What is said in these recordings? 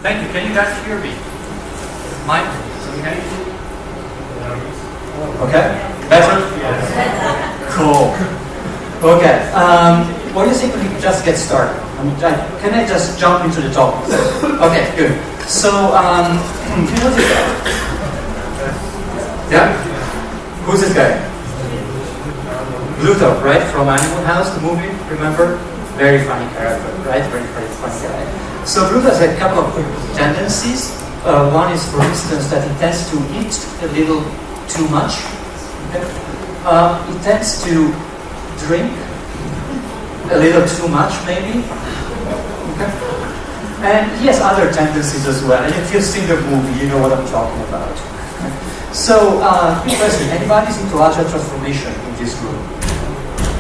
Thank you. Can you guys hear me? Mike? Okay. Okay? Better? Yes. Cool. Okay. What do you think we just get started? Can I just jump into the topic? Okay, good. So, do you know this guy? Yeah? Who's this guy? Pluto, right? From Animal House, the movie, remember? Very funny character, right? Very, very funny guy. So Pluto has a couple of tendencies. One is, for instance, that he tends to eat a little too much. Okay? He tends to drink a little too much, maybe. Okay? And he has other tendencies as well. And if you've seen the movie, you know what I'm talking about. Okay? So, quick question. Anybody's into agile transformation in this group?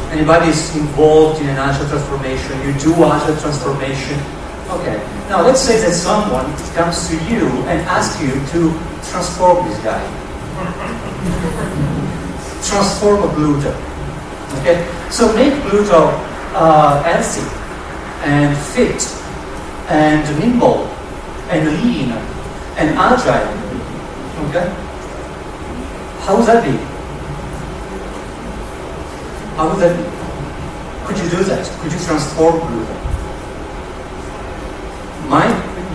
Anybody's involved in an agile transformation? You do agile transformation? Okay. Now, let's say that someone comes to you and asks you to transform this guy. Transform a Pluto. Okay? So make Pluto healthy and fit and nimble and lean and agile. Okay? How would that be? How would that be? Could you do that? Could you transform Pluto?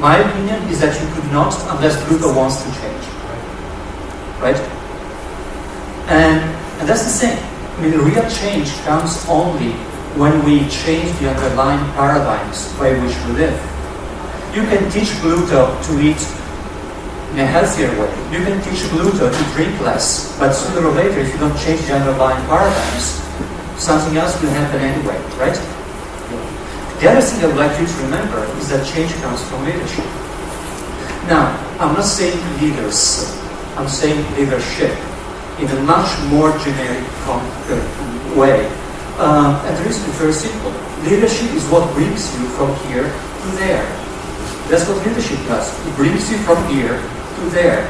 My opinion is that you could not unless Pluto wants to change. Right? And that's the same. I mean, the real change comes only when we change the underlying paradigms by which we live. You can teach Pluto to eat in a healthier way. You can teach Pluto to drink less, but sooner or later, if you don't change the underlying paradigms, something else will happen anyway, right? The other thing I would like you to remember is that change comes from leadership. Now, I'm not saying leaders, I'm saying leadership in a much more generic way. And the reason is very simple. Leadership is what brings you from here to there. That's what leadership does. It brings you from here to there.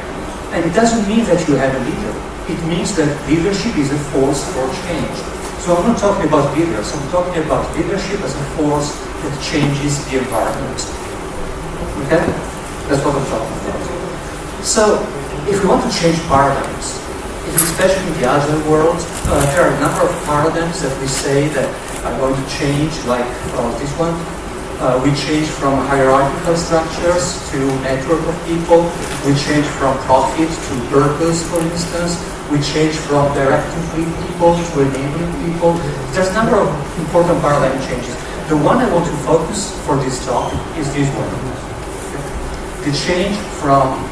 And it doesn't mean that you have a leader. It means that leadership is a force for change. So I'm not talking about leaders, I'm talking about leadership as a force that changes the environment. Okay? That's what I'm talking about. So, if we want to change paradigms, especially in the Agile world, there are a number of paradigms that we say that are going to change, like this one. We change from hierarchical structures to network of people. We change from profit to purpose, for instance. We change from directing people to enabling people. There's a number of important paradigm changes. The one I want to focus for this talk is this one. The change from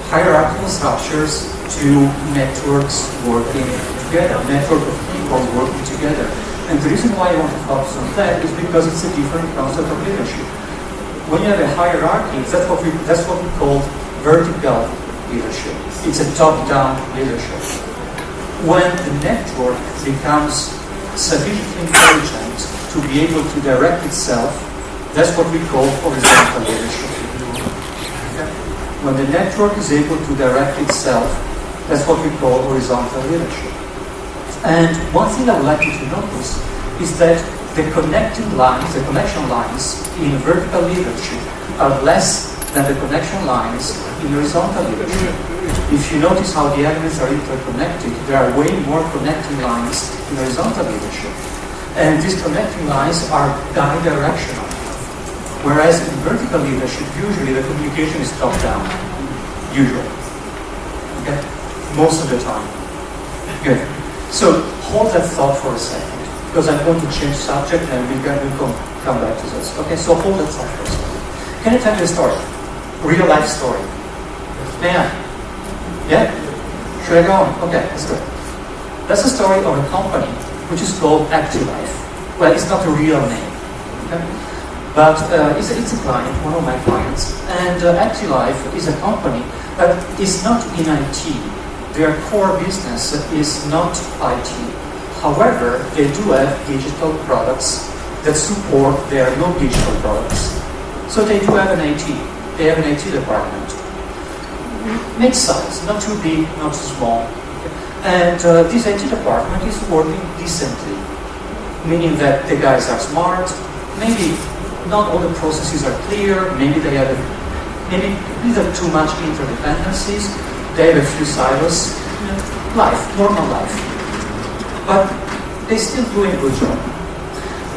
hierarchical structures to networks working together, network of people working together. And the reason why I want to focus on that is because it's a different concept of leadership. When you have a hierarchy, that's what we call vertical leadership. It's a top-down leadership. When the network becomes sufficiently intelligent to be able to direct itself, that's what we call horizontal leadership. Okay? When the network is able to direct itself, that's what we call horizontal leadership. And one thing I would like you to notice is that the connection lines in vertical leadership are less than the connection lines in horizontal leadership. If you notice how the elements are interconnected, there are way more connecting lines in horizontal leadership. And these connecting lines are bidirectional. Whereas in vertical leadership, usually the communication is top-down. Usually. Okay? Most of the time. Good. So hold that thought for a second, because I'm going to change subject and we'll come back to this. Okay, so hold that thought for a second. Can I tell you a story? Real life story. May I? Yeah? Should I go on? Okay, let's go. That's the story of a company which is called ActiLife. Well, it's not a real name. Okay? But it's a client, one of my clients. And ActiLife is a company that is not in IT. Their core business is not IT. However, they do have digital products that support their non-digital products. So they do have an IT. They have an IT department. Mid-size, not too big, not too small. And this IT department is working decently, meaning that the guys are smart, maybe not all the processes are clear, maybe they have maybe either too much interdependencies, they have a few silos, life, normal life. But they still do a good job.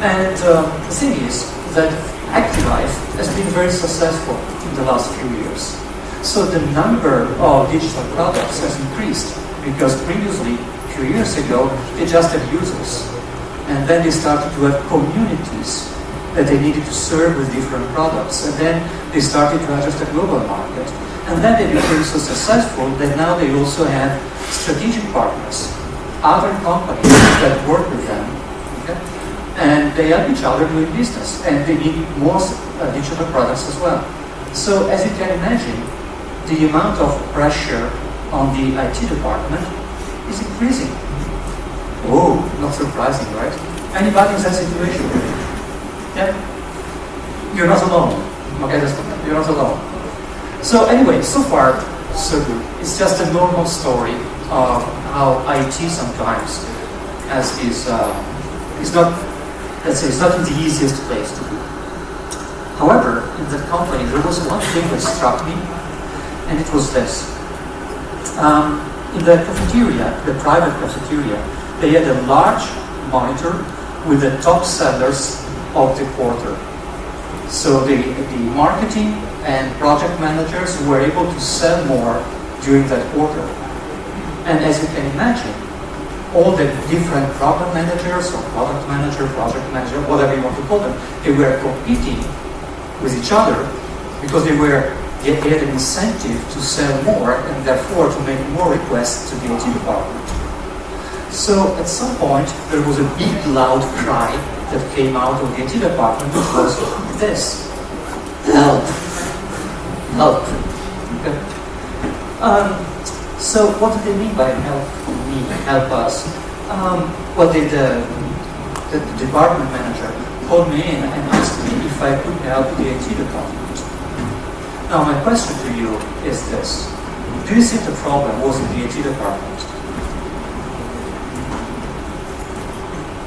And the thing is that ActiLife has been very successful in the last few years. So the number of digital products has increased because previously, a few years ago, they just had users. And then they started to have communities that they needed to serve with different products. And then they started to address the global market. And then they became so successful that now they also have strategic partners, other companies that work with them. Okay? And they help each other doing business. And they need more digital products as well. So as you can imagine, the amount of pressure on the IT department is increasing. Oh, not surprising, right? Anybody in that situation? Yeah? You're not alone. Okay, you're not alone. So anyway, so far, so good. It's just a normal story of how IT sometimes is not, let's say, it's not in the easiest place to be. However, in that company, there was one thing that struck me, and it was this. In the cafeteria, the private cafeteria, they had a large monitor with the top sellers of the quarter. So the marketing and project managers were able to sell more during that quarter. And as you can imagine, all the different program managers or product manager, project manager, whatever you want to call them, they were competing with each other because they had an incentive to sell more and therefore to make more requests to the IT department. So at some point there was a big loud cry that came out of the IT department, which was this: help, help. Okay. So what do they mean by help me, help us? Well, the department manager called me in and asked me if I could help the IT department. Now my question to you is this: do you think the problem was in the IT department?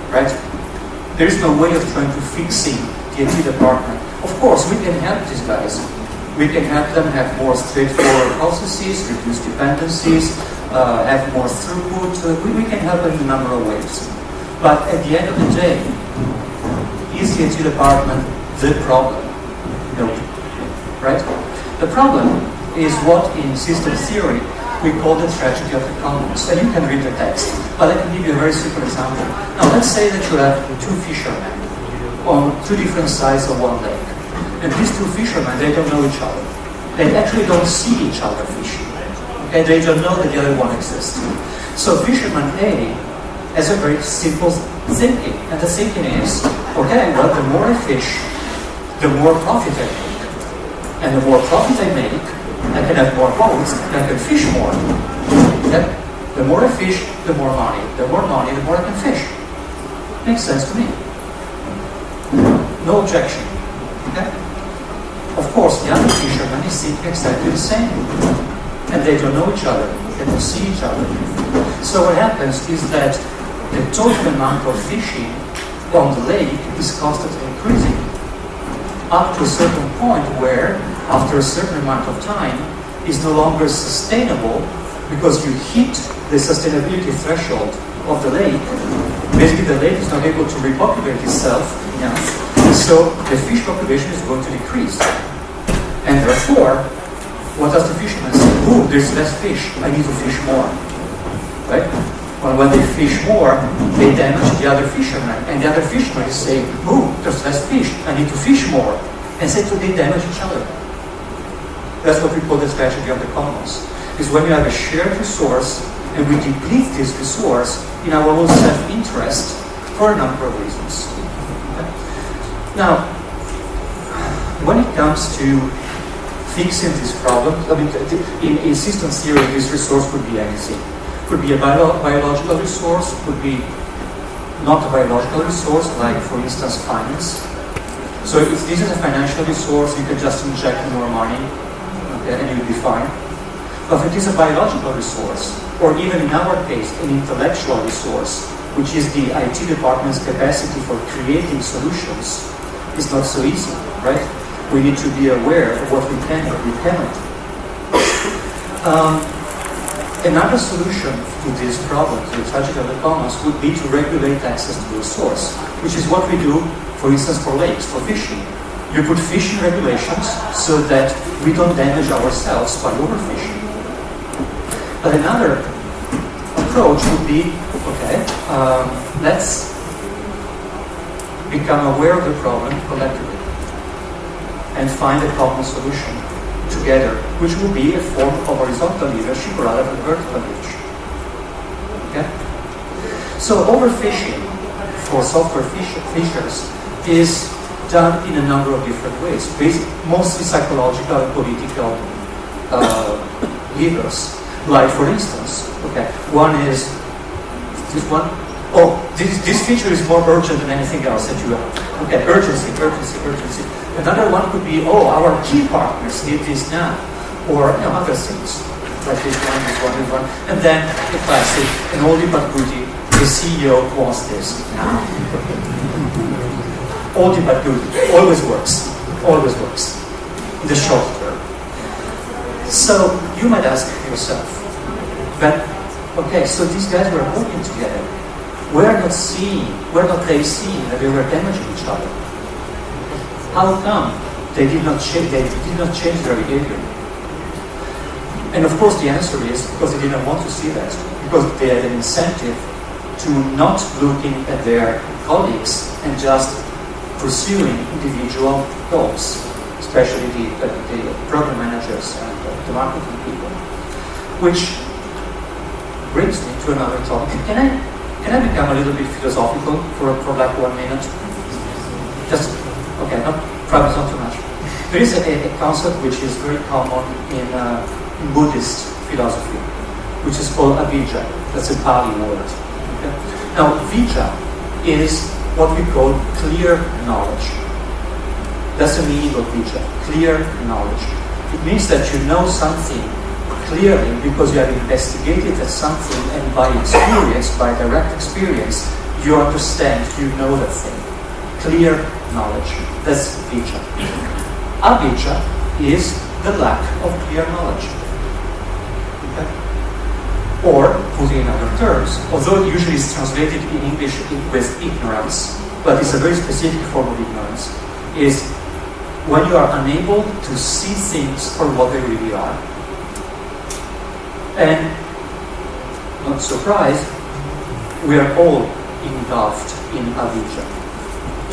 Right? There is no way of trying to fixing the IT department. Of course, we can help these guys. We can help them have more straightforward processes, reduce dependencies, have more throughput. We can help them in a number of ways. But at the end of the day, is the IT department the problem? No. Right? The problem is what in system theory we call the tragedy of the commons. And you can read the text, but I can give you a very simple example. Now let's say that you have two fishermen on two different sides of one lake. And these two fishermen, they don't know each other. They actually don't see each other fishing. Okay, they don't know that the other one exists. So fisherman A has a very simple thinking. And the thinking is, okay, well, the more I fish, the more profit I make. And the more profit I make, I can have more boats, and I can fish more. Okay? The more I fish, the more money. The more money, the more I can fish. Makes sense to me. No objection. Okay? Of course, the other fisherman is thinking exactly the same. And they don't know each other. They don't see each other. So what happens is that the total amount of fishing on the lake is constantly increasing, up to a certain point where, after a certain amount of time, is no longer sustainable because you hit the sustainability threshold of the lake. Basically, the lake is not able to repopulate itself enough, so the fish population is going to decrease. And therefore, what does the fisherman say? Oh, there's less fish, I need to fish more. Right? Well, when they fish more, they damage the other fishermen. And the other fishermen is saying, oh, there's less fish, I need to fish more. And so they damage each other. That's what we call the tragedy of the commons. Is when you have a shared resource and we deplete this resource in our own self-interest for a number of reasons. Okay? Now, when it comes to fixing this problem, I mean, in system theory, this resource could be anything. Could be a biological resource, could be not a biological resource, like, for instance, finance. So if this is a financial resource, you can just inject more money, okay, and you'll be fine. But if it is a biological resource, or even in our case, an intellectual resource, which is the IT department's capacity for creating solutions, it's not so easy, right? We need to be aware of what we can and we cannot do. Another solution to these problems, the tragedy of the commons, would be to regulate access to the source, which is what we do, for instance, for lakes, for fishing. You put fishing regulations so that we don't damage ourselves by overfishing. But another approach would be, okay, let's become aware of the problem collectively and find a common solution together, which will be a form of horizontal leadership rather than vertical leadership. Okay? So overfishing for software fishers is done in a number of different ways, mostly psychological and political levers. Like, for instance, okay, one is this one. Oh, this feature is more urgent than anything else that you have. Okay, urgency. Another one could be, oh, our key partners need this now, or other things like this one. And then the classic, an oldie but goodie, the CEO wants this now. Oldie but goodie, always works in the short term. So you might ask yourself, but okay, so these guys were working together. Were not they seeing that they were damaging each other? How come they did not change their behavior? And of course the answer is because they didn't want to see that, because they had an incentive to not looking at their colleagues and just pursuing individual goals, especially the program managers and the marketing people. Which brings me to another topic. Can I become a little bit philosophical for like 1 minute? Just, okay, probably not too much. There is a concept which is very common in Buddhist philosophy, which is called avijja. That's a Pali word. Okay? Now, vijja is what we call clear knowledge. That's the meaning of vijja, clear knowledge. It means that you know something clearly because you have investigated that something, and by experience, by direct experience, you understand, you know that thing. Clear knowledge. That's vijja. Avijja is the lack of clear knowledge. Okay? Or, putting in other terms, although it usually is translated in English with ignorance, but it's a very specific form of ignorance, is when you are unable to see things for what they really are. And, not surprised, we are all engulfed in avijja.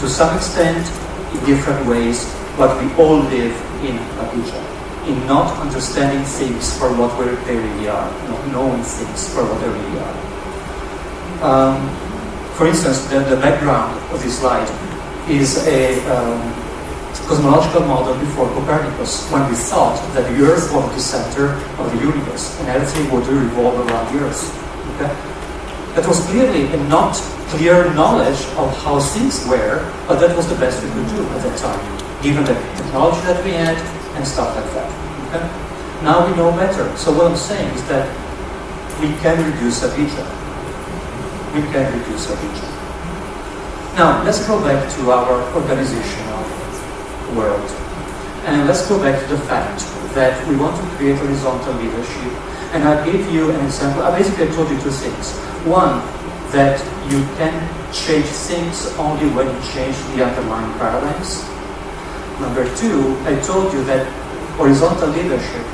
To some extent, in different ways, but we all live in avijja, in not understanding things for what they really are, not knowing things for what they really are. For instance, the background of this slide is a cosmological model before Copernicus, when we thought that the Earth was the center of the universe and everything would revolve around the Earth. Okay? That was clearly a not clear knowledge of how things were, but that was the best we could do at that time, given the technology that we had and stuff like that. Okay? Now we know better. So what I'm saying is that we can reduce avijja. We can reduce avijja. Now, let's go back to our organizational world. And let's go back to the fact that we want to create horizontal leadership. And I gave you an example. I basically told you two things. One, that you can change things only when you change the underlying paradigms. Number two, I told you that horizontal leadership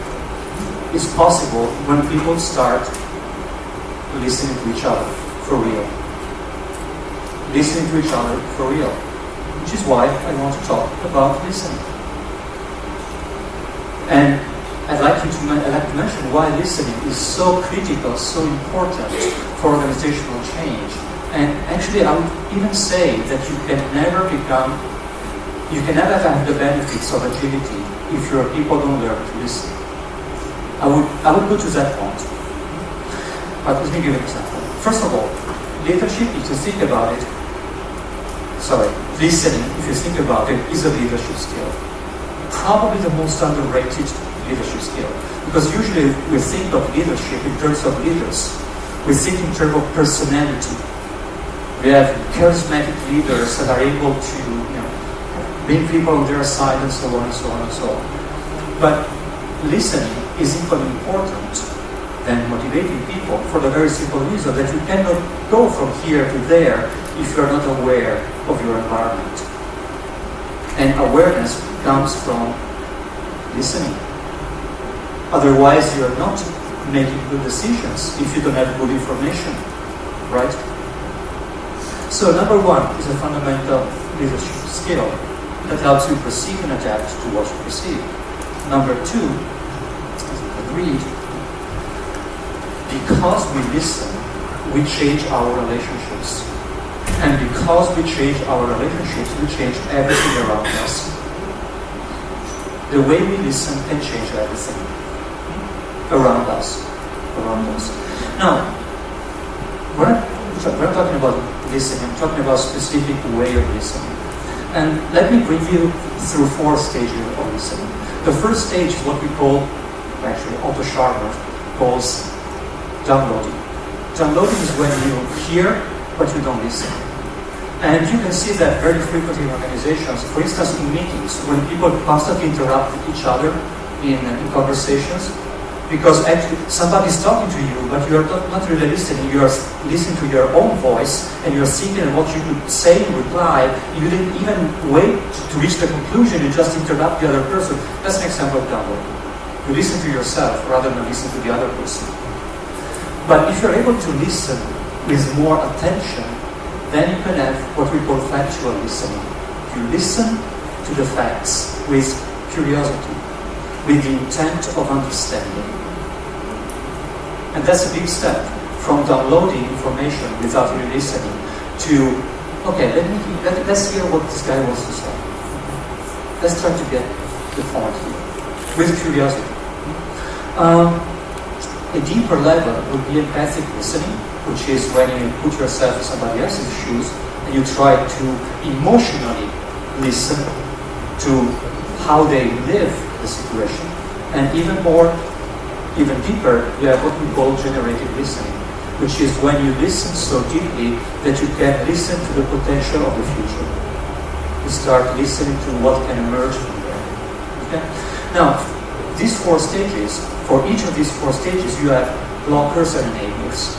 is possible when people start listening to each other for real. Listening to each other for real. Which is why I want to talk about listening. And I'd like to mention why listening is so critical, so important for organizational change. And actually, I would even say that you can never have the benefits of agility if your people don't learn to listen. I would go to that point. But let me give an example. First of all, leadership, if you think about it, listening, if you think about it, is a leadership skill. Probably the most underrated leadership skill. Because usually we think of leadership in terms of leaders. We think in terms of personality. We have charismatic leaders that are able to bring people on their side, and so on and so on and so on. But listening is equally important than motivating people for the very simple reason that you cannot go from here to there if you're not aware of your environment. And awareness comes from listening. Otherwise, you're not making good decisions if you don't have good information, right? So number one is a fundamental leadership skill that helps you perceive and adapt to what you perceive. Number two, agreed, because we listen, we change our relationships. And because we change our relationships, we change everything around us. The way we listen can change everything around us. Now, when I'm talking about listening, I'm talking about a specific way of listening. And let me bring you through 4 stages of listening. The first stage is what we call, actually Otto Scharmer calls downloading. Downloading is when you hear, but you don't listen. And you can see that very frequently in organizations. For instance, in meetings, when people constantly interrupt each other in conversations, because actually somebody's talking to you, but you're not really listening. You're listening to your own voice, and you're thinking what you could say in reply. You didn't even wait to reach the conclusion. You just interrupt the other person. That's an example of downloading. You listen to yourself rather than listen to the other person. But if you're able to listen with more attention, then you can have what we call factual listening. You listen to the facts with curiosity, with the intent of understanding. And that's a big step from downloading information without really listening to, okay, let's hear what this guy wants to say. Let's try to get the point here, with curiosity. A deeper level would be empathic listening, which is when you put yourself in somebody else's shoes and you try to emotionally listen to how they live the situation. And even deeper, you have what we call generative listening, which is when you listen so deeply that you can listen to the potential of the future. You start listening to what can emerge from there. Okay? Now, these 4 stages, for each of these 4 stages, you have blockers and enablers.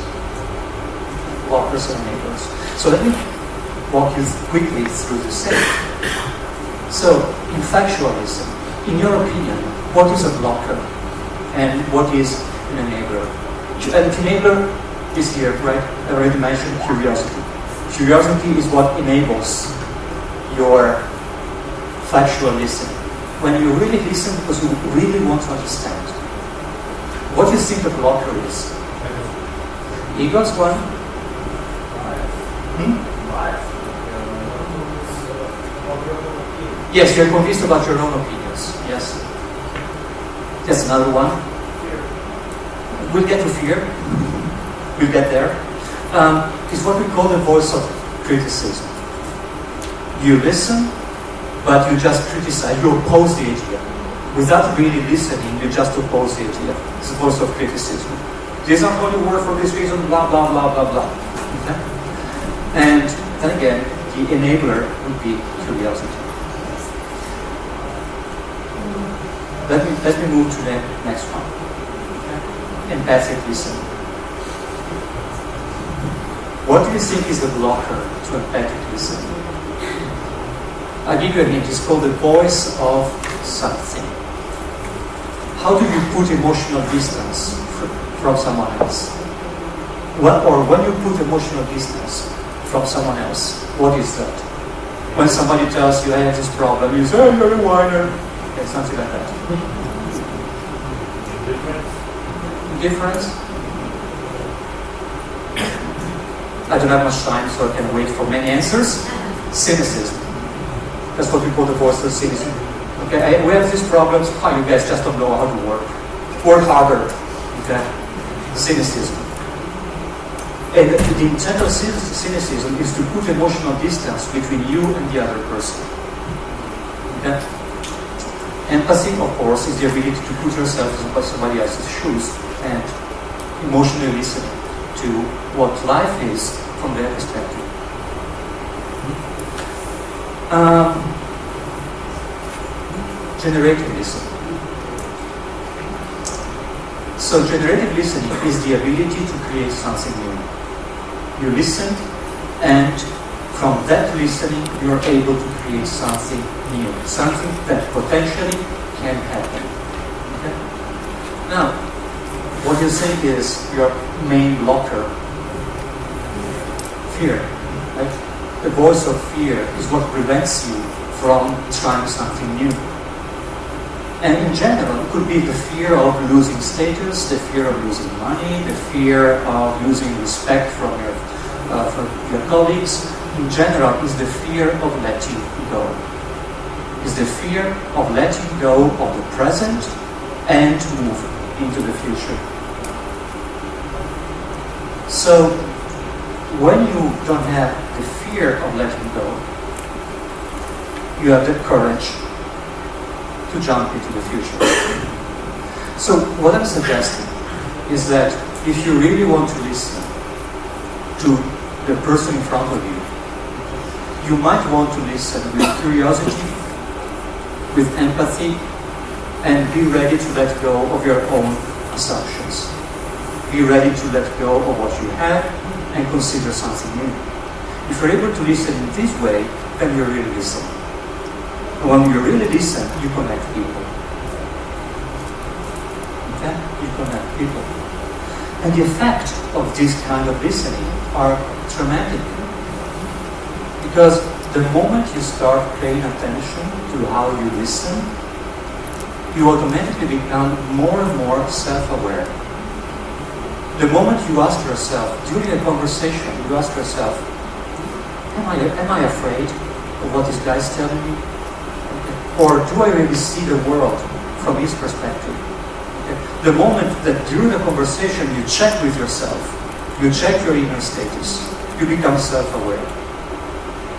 Blockers and enablers. So let me walk you quickly through the stage. So, in factual listening, in your opinion, what is a blocker and what is an enabler? An enabler is here, right? I already mentioned curiosity. Curiosity is what enables your factual listening. When you really listen because you really want to understand. What do you think the blocker is? Eagles one? Yes, you're convinced about your own opinions. Yes. That's another one. We'll get to fear. We'll get there. It's what we call the voice of criticism. You listen, but you just criticize. You oppose the idea. Without really listening, you just oppose the idea. It's the voice of criticism. This is not going to work for this reason, blah, blah, blah, blah, blah. Okay? And then again, the enabler would be curiosity. Let me move to the next one. Okay? Empathic listening. What do you think is the blocker to empathic listening? I'll give you a hint. It's called the voice of something. How do you put emotional distance from someone else? Or when you put emotional distance from someone else, what is that? When somebody tells you, I have this problem, you say, oh, you're a whiner. Okay, something like that. Indifference? I don't have much time, so I can wait for many answers. Cynicism. That's what we call the voice of cynicism. Okay, we have these problems. Oh, you guys just don't know how to work. Work harder. Okay, cynicism. And the intent of cynicism is to put emotional distance between you and the other person. Okay? Empathy, of course, is the ability to put yourself in somebody else's shoes and emotionally listen to what life is from their perspective. generative listening. So generative listening is the ability to create something new. You listen, and from that listening, you're able to create something new, something that potentially can happen. Okay? Now, what you think is your main blocker? Fear. Right? The voice of fear is what prevents you from trying something new. And in general, it could be the fear of losing status, the fear of losing money, the fear of losing respect from your colleagues. In general, is the fear of letting go. Is the fear of letting go of the present and move into the future. So, when you don't have the fear of letting go, you have the courage to jump into the future. So what I'm suggesting is that if you really want to listen to the person in front of you, you might want to listen with curiosity, with empathy, and be ready to let go of your own assumptions. Be ready to let go of what you have and consider something new. If you're able to listen in this way, then you really listen. When you really listen, you connect people. Okay? You connect people. And the effect of this kind of listening are traumatic. Because the moment you start paying attention to how you listen, you automatically become more and more self-aware. The moment you ask yourself, during a conversation, you ask yourself, am I afraid of what this guy is telling me? Or do I really see the world from his perspective? Okay. The moment that during the conversation you check with yourself, you check your inner status, you become self-aware.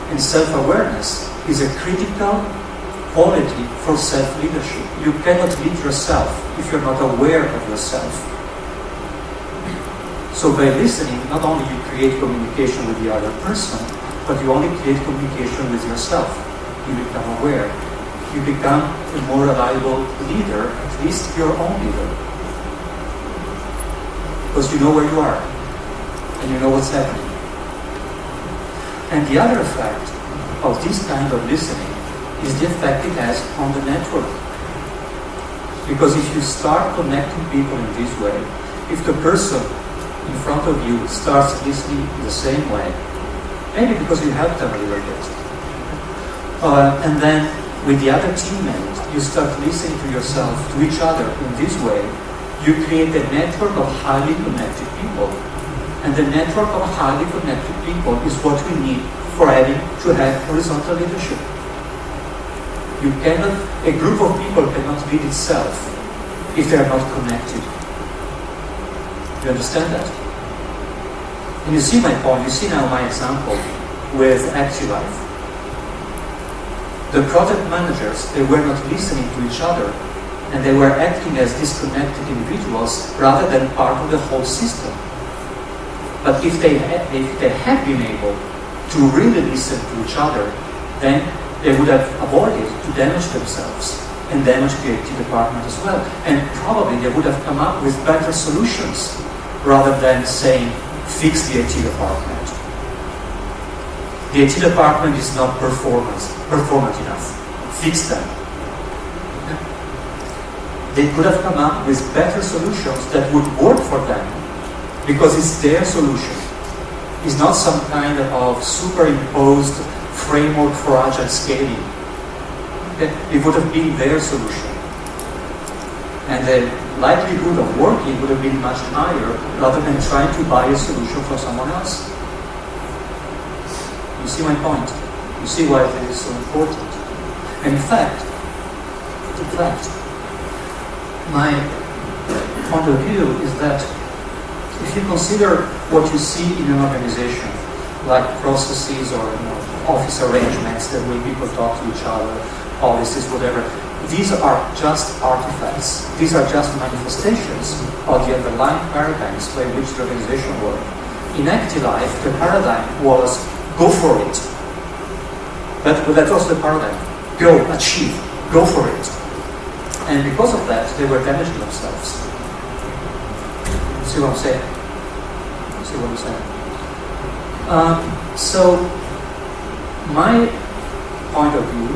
And self-awareness is a critical quality for self-leadership. You cannot lead yourself if you're not aware of yourself. So by listening, not only you create communication with the other person, but you only create communication with yourself. You become aware. You become a more reliable leader, at least your own leader. Because you know where you are, and you know what's happening. And the other effect of this kind of listening is the effect it has on the network. Because if you start connecting people in this way, if the person in front of you starts listening in the same way, maybe because you helped them a little bit, and then with the other teammate, you start listening to yourself, to each other in this way, you create a network of highly connected people. And the network of highly connected people is what we need for having to have horizontal leadership. A group of people cannot lead itself if they are not connected. You understand that? And you see my point, you see now my example with ActiLife. The project managers, they were not listening to each other, and they were acting as disconnected individuals rather than part of the whole system. But if they had been able to really listen to each other, then they would have avoided to damage themselves and damage the IT department as well. And probably they would have come up with better solutions rather than saying, fix the IT department. The IT department is not performant enough. Fix them. Okay. They could have come up with better solutions that would work for them because it's their solution. It's not some kind of superimposed framework for agile scaling. Okay. It would have been their solution. And the likelihood of working would have been much higher rather than trying to buy a solution from someone else. You see my point? You see why it is so important. And in fact, my point of view is that if you consider what you see in an organization, like processes or office arrangements, the way people talk to each other, policies, whatever, these are just artifacts. These are just manifestations of the underlying paradigms by which the organization works. In ActiLife, the paradigm was go for it. That was the paradigm. Go, achieve, go for it. And because of that, they were damaging themselves. See what I'm saying? See what I'm saying? So, my point of view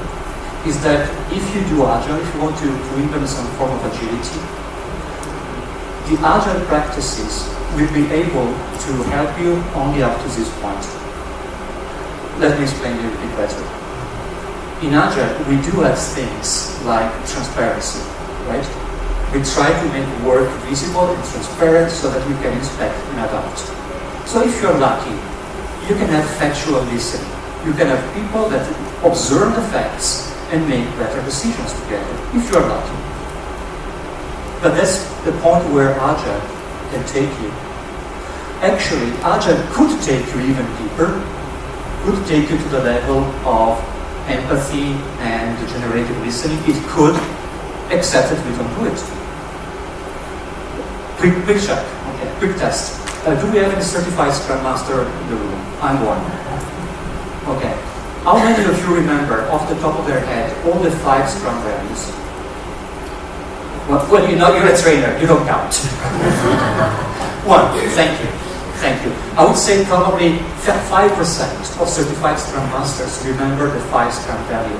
is that if you do Agile, if you want to implement some form of agility, the Agile practices will be able to help you only up to this point. Let me explain it a bit better. In Agile, we do have things like transparency, right? We try to make work visible and transparent so that we can inspect and adapt. So if you're lucky, you can have factual listening. You can have people that observe the facts and make better decisions together, if you're lucky. But that's the point where Agile can take you. Actually, Agile could take you even deeper, could take you to the level of empathy and generative listening. It could, except that we don't do it. Quick check, okay, quick test. Do we have any certified Scrum Master in the room? I'm one. Okay. How many of you remember, off the top of their head, all the 5 Scrum values? Well, you're a trainer, you don't count. 1, thank you. Thank you. I would say probably 5% of certified Scrum Masters remember the 5 Scrum value,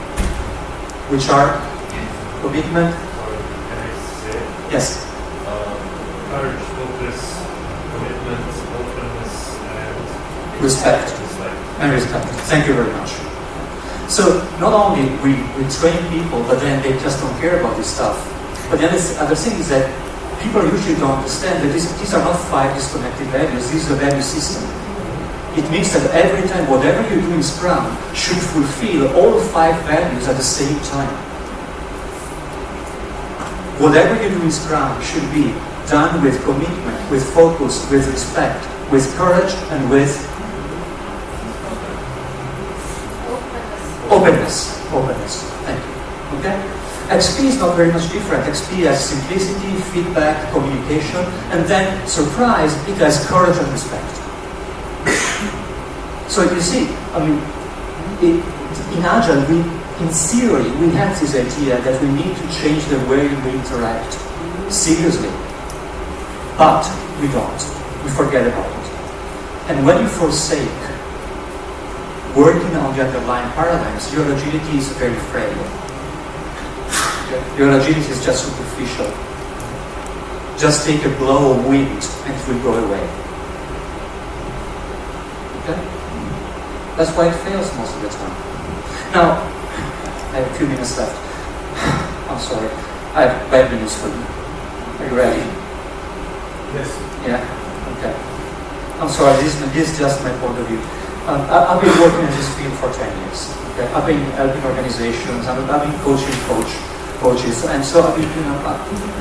which are commitment. Can I say? Yes. Courage, focus, commitment, openness, and respect. And respect. Thank you very much. So not only we train people, but then they just don't care about this stuff. But the other thing is that people usually don't understand that these are not 5 disconnected values. This is a value system. It means that every time, whatever you do in Scrum should fulfill all 5 values at the same time. Whatever you do in Scrum should be done with commitment, with focus, with respect, with courage, and with openness. Thank you. Okay? XP is not very much different. XP has simplicity, feedback, communication, and then, surprise, it has courage and respect. So you see, I mean, in Agile, in theory, we have this idea that we need to change the way we interact. Seriously. But we don't. We forget about it. And when you forsake working on the underlying paradigms, your agility is very frail. Your agility is just superficial. Just take a blow of wind and it will go away. Okay? That's why it fails most of the time. Now, I have a few minutes left. I'm sorry. I have bad news for you. Are you ready? Yes. Yeah? Okay. I'm sorry, this is just my point of view. I've been working in this field for 10 years. Okay? I've been helping organizations, I've been coaches, and so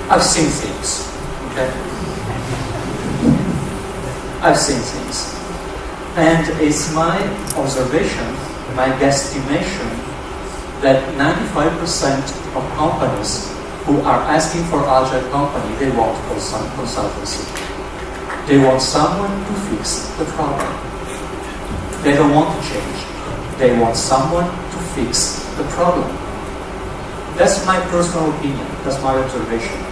I've seen things. Okay? I've seen things. And it's my observation, my guesstimation, that 95% of companies who are asking for Agile company, they want consultancy. They want someone to fix the problem. They don't want to change. They want someone to fix the problem. That's my personal opinion. That's my observation.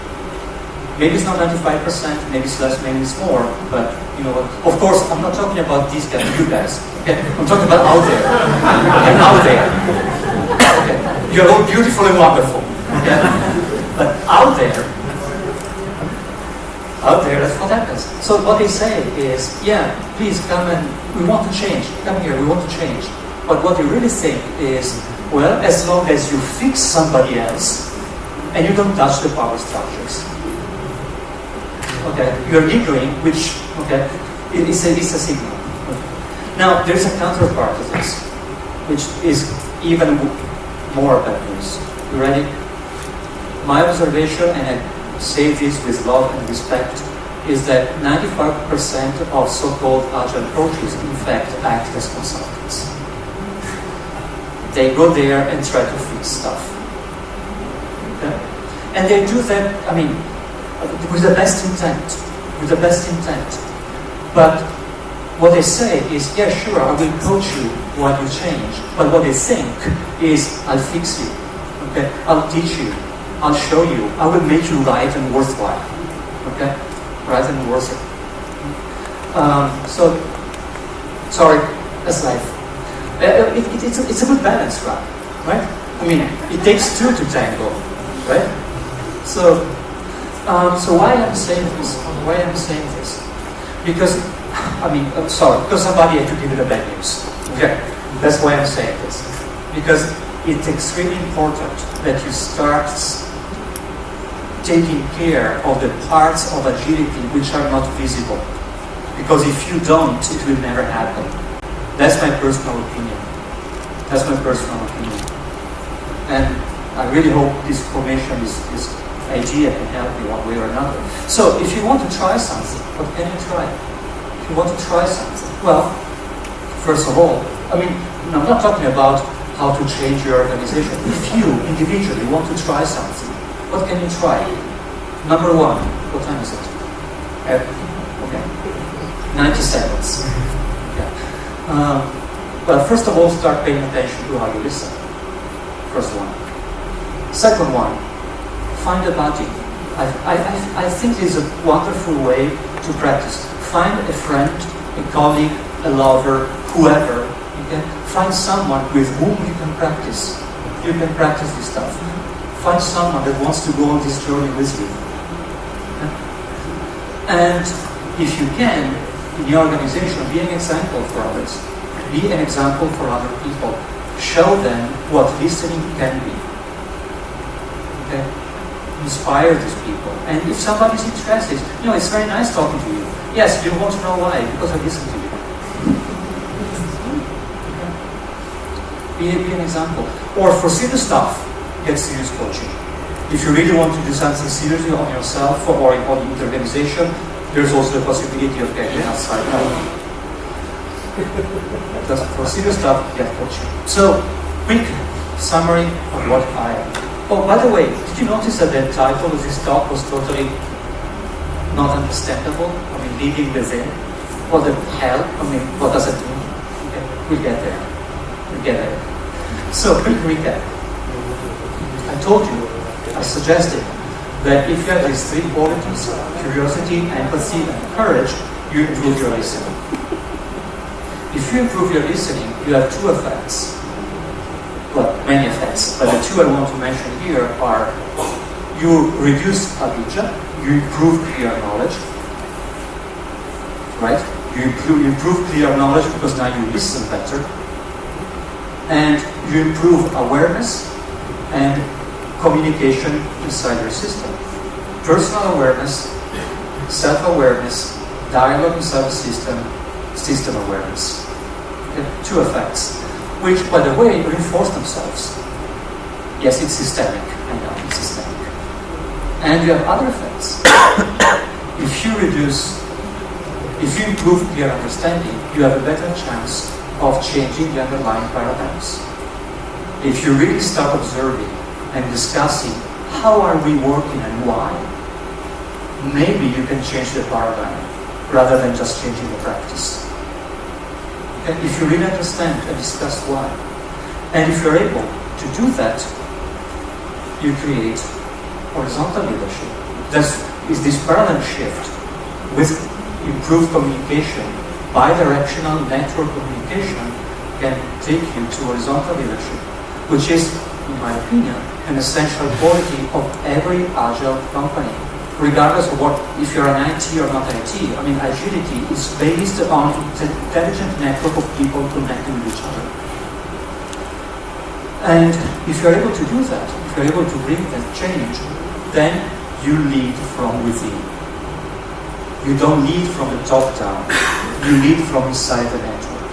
Maybe it's not 95%, maybe it's less, maybe it's more, but you know what? Of course, I'm not talking about these guys, you guys. Okay? I'm talking about out there. And out there. Okay? You're all beautiful and wonderful. Okay? But out there, that's what happens. So what they say is, yeah, please come and we want to change. Come here, we want to change. But what they really think is, well, as long as you fix somebody else and you don't touch the power structures. Okay, you're giggling, which, okay, it's a signal. Now, there's a counterpart to this, which is even more bad news. You ready? My observation, and I say this with love and respect, is that 95% of so-called Agile coaches, in fact, act as consultants. They go there and try to fix stuff. Okay? And they do that, I mean, with the best intent. But what they say is, yeah, sure, I will coach you while you change. But what they think is, I'll fix you. Okay? I'll teach you. I'll show you. I will make you right and worthwhile. Okay? Right and worth it. Story as life. It's a good balance, right? I mean, it takes two to tango, right? So why I'm saying this? Why I'm saying this? Because, because somebody had to give you the bad news. Okay, that's why I'm saying this. Because it's extremely important that you start taking care of the parts of agility which are not visible. Because if you don't, it will never happen. That's my personal opinion. That's my personal opinion. And I really hope this information, this idea can help you one way or another. So if you want to try something, what can you try? If you want to try something, well, first of all, I'm not talking about how to change your organization. If you individually want to try something, what can you try? Number one, what time is it? Okay, 90 seconds. Okay. Well, first of all, start paying attention to how you listen. First one. Second one, find a buddy. I think it's a wonderful way to practice. Find a friend, a colleague, a lover, whoever. Okay? Find someone with whom you can practice. You can practice this stuff. Find someone that wants to go on this journey with you. Okay? And if you can, in your organization, be an example for others. Be an example for other people. Show them what listening can be. Okay? Inspire these people. And if somebody's interested, it's very nice talking to you. Yes, you want to know why? Because I listen to you. Okay? Be an example. Or for serious stuff, get serious coaching. If you really want to do something seriously on yourself or on the organization, there's also the possibility of getting outside help. Just for serious stuff, get coaching. So, quick summary of what I am. Oh, by the way, did you notice that the title of this talk was totally not understandable? Leading within. What the hell? What does it mean? Okay, we'll get there. So, quick recap. I told you, I suggested that if you have these three qualities, curiosity, empathy, and courage, you improve your listening. If you improve your listening, you have two effects. Well, many effects, but the two I want to mention here are you reduce avijja, you improve clear knowledge, right? You improve clear knowledge because now you listen better, and you improve awareness and communication inside your system. Personal awareness, self-awareness, dialogue inside the system, system awareness. Okay? Two effects, which, by the way, reinforce themselves. Yes, it's systemic. I know, it's systemic. And you have other effects. If you improve clear understanding, you have a better chance of changing the underlying paradigms. If you really start observing and discussing how are we working and why, maybe you can change the paradigm rather than just changing the practice. And if you really understand and discuss why, and if you're able to do that, you create horizontal leadership. That is this paradigm shift with improved communication, bidirectional network communication can take you to horizontal leadership, which is, in my opinion, an essential quality of every agile company. Regardless of if you're an IT or not IT, agility is based on the intelligent network of people connecting with each other. And if you're able to do that, if you're able to bring that change, then you lead from within. You don't lead from the top down. You lead from inside the network.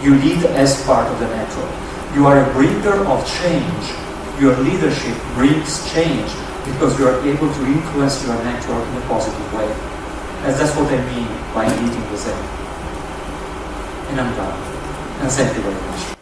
You lead as part of the network. You are a bringer of change. Your leadership brings change because you are able to influence your network in a positive way. And that's what I mean by leading with them. And I'm done. And thank you very much.